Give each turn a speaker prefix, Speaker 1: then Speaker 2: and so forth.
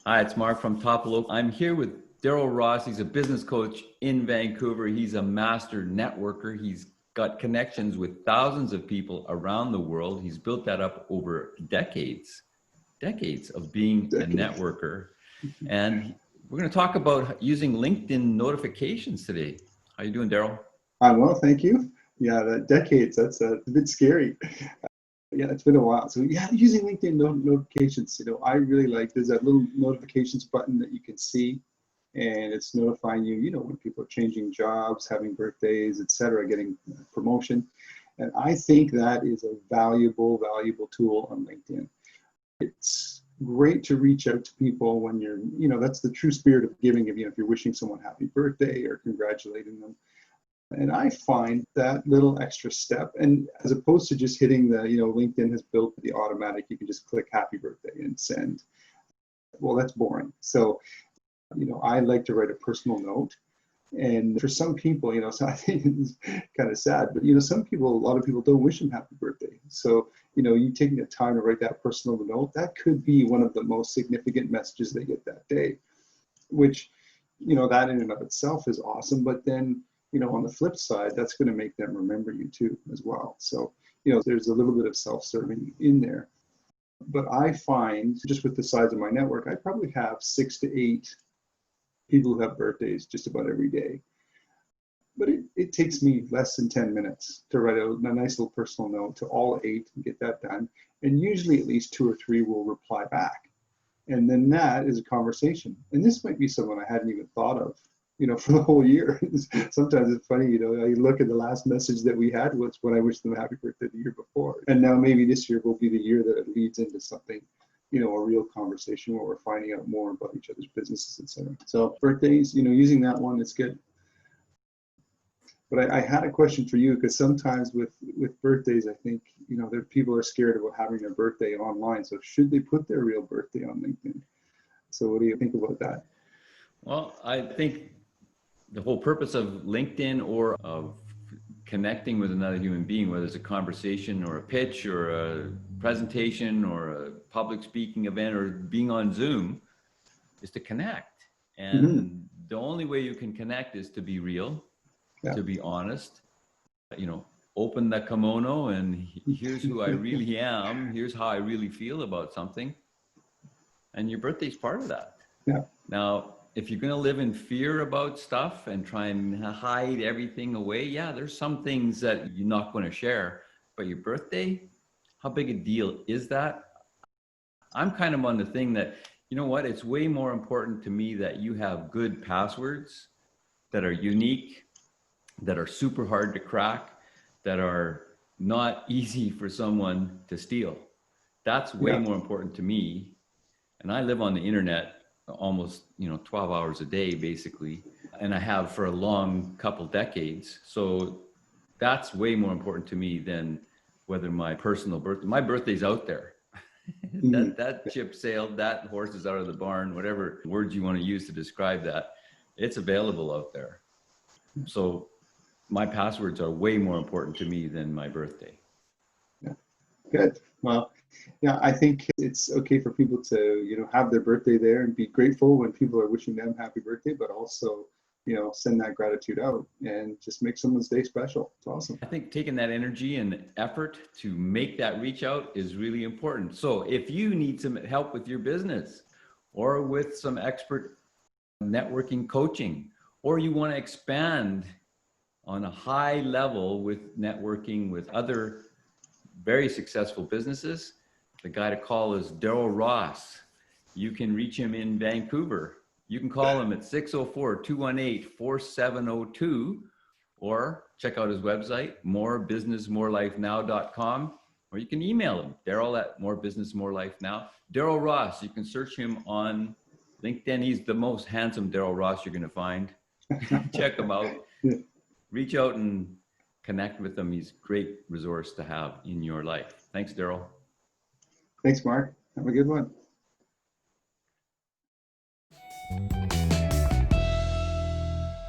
Speaker 1: Hi, it's Mark from Top Local. I'm here with Darrell Ross. He's a business coach in Vancouver. He's a master networker. He's got connections with thousands of people around the world. He's built that up over decades of being a networker. And we're going to talk about using LinkedIn notifications today. How you doing, Darrell?
Speaker 2: I'm well, thank you. Yeah, that decades, that's a bit scary. Yeah, it's been a while. So yeah, using LinkedIn notifications, I really like, there's that little notifications button that you can see, and it's notifying you, when people are changing jobs, having birthdays, etc., getting promotion. And I think that is a valuable tool on LinkedIn. It's great to reach out to people when you're, that's the true spirit of giving, if you're wishing someone happy birthday or congratulating them. And I find that little extra step, and as opposed to just hitting the, LinkedIn has built the automatic, you can just click happy birthday and send. Well, that's boring. So, I like to write a personal note. And for some people, so I think it's kind of sad, but, a lot of people don't wish them happy birthday. So, you taking the time to write that personal note, that could be one of the most significant messages they get that day, which, that in and of itself is awesome. But then, on the flip side, that's going to make them remember you too as well. So, there's a little bit of self-serving in there. But I find, just with the size of my network, I probably have 6 to 8 people who have birthdays just about every day. But it takes me less than 10 minutes to write a nice little personal note to all 8 and get that done. And usually at least 2 or 3 will reply back. And then that is a conversation. And this might be someone I hadn't even thought of, for the whole year. Sometimes it's funny, I look at the last message that we had was when I wished them happy birthday the year before. And now maybe this year will be the year that it leads into something, a real conversation where we're finding out more about each other's businesses, etc. So birthdays, using that one, it's good. But I had a question for you, because sometimes with birthdays, I think, there people are scared about having their birthday online. So should they put their real birthday on LinkedIn? So what do you think about that?
Speaker 1: Well, I think the whole purpose of LinkedIn or of connecting with another human being, whether it's a conversation or a pitch or a presentation or a public speaking event or being on Zoom, is to connect. And the only way you can connect is to be real, to be honest, open the kimono and here's who I really am. Here's how I really feel about something. And your birthday's part of that.
Speaker 2: Yeah.
Speaker 1: Now, if you're going to live in fear about stuff and try and hide everything away, there's some things that you're not going to share. But your birthday, how big a deal is that? I'm kind of on the thing that, it's way more important to me that you have good passwords that are unique, that are super hard to crack, that are not easy for someone to steal. That's way more important to me. And I live on the internet almost 12 hours a day basically, and I have for a long couple decades. So that's way more important to me than whether my personal birthday, my birthday's out there. that ship sailed, that horse is out of the barn, whatever words you want to use to describe that, it's available out there. So my passwords are way more important to me than my birthday.
Speaker 2: Yeah, good. Well, I think it's okay for people to, have their birthday there and be grateful when people are wishing them happy birthday, but also, send that gratitude out and just make someone's day special. It's awesome.
Speaker 1: I think taking that energy and effort to make that reach out is really important. So if you need some help with your business or with some expert networking coaching, or you want to expand on a high level with networking with other very successful businesses, the guy to call is Darrell Ross. You can reach him in Vancouver. You can call him at 604-218-4702, or check out his website, morebusinessmorelifenow.com, or you can email him, Darrell at morebusinessmorelifenow. Darrell Ross, you can search him on LinkedIn. He's the most handsome Darrell Ross you're going to find. Check him out. Reach out and connect with him. He's a great resource to have in your life. Thanks, Darrell.
Speaker 2: Thanks, Mark. Have a good one.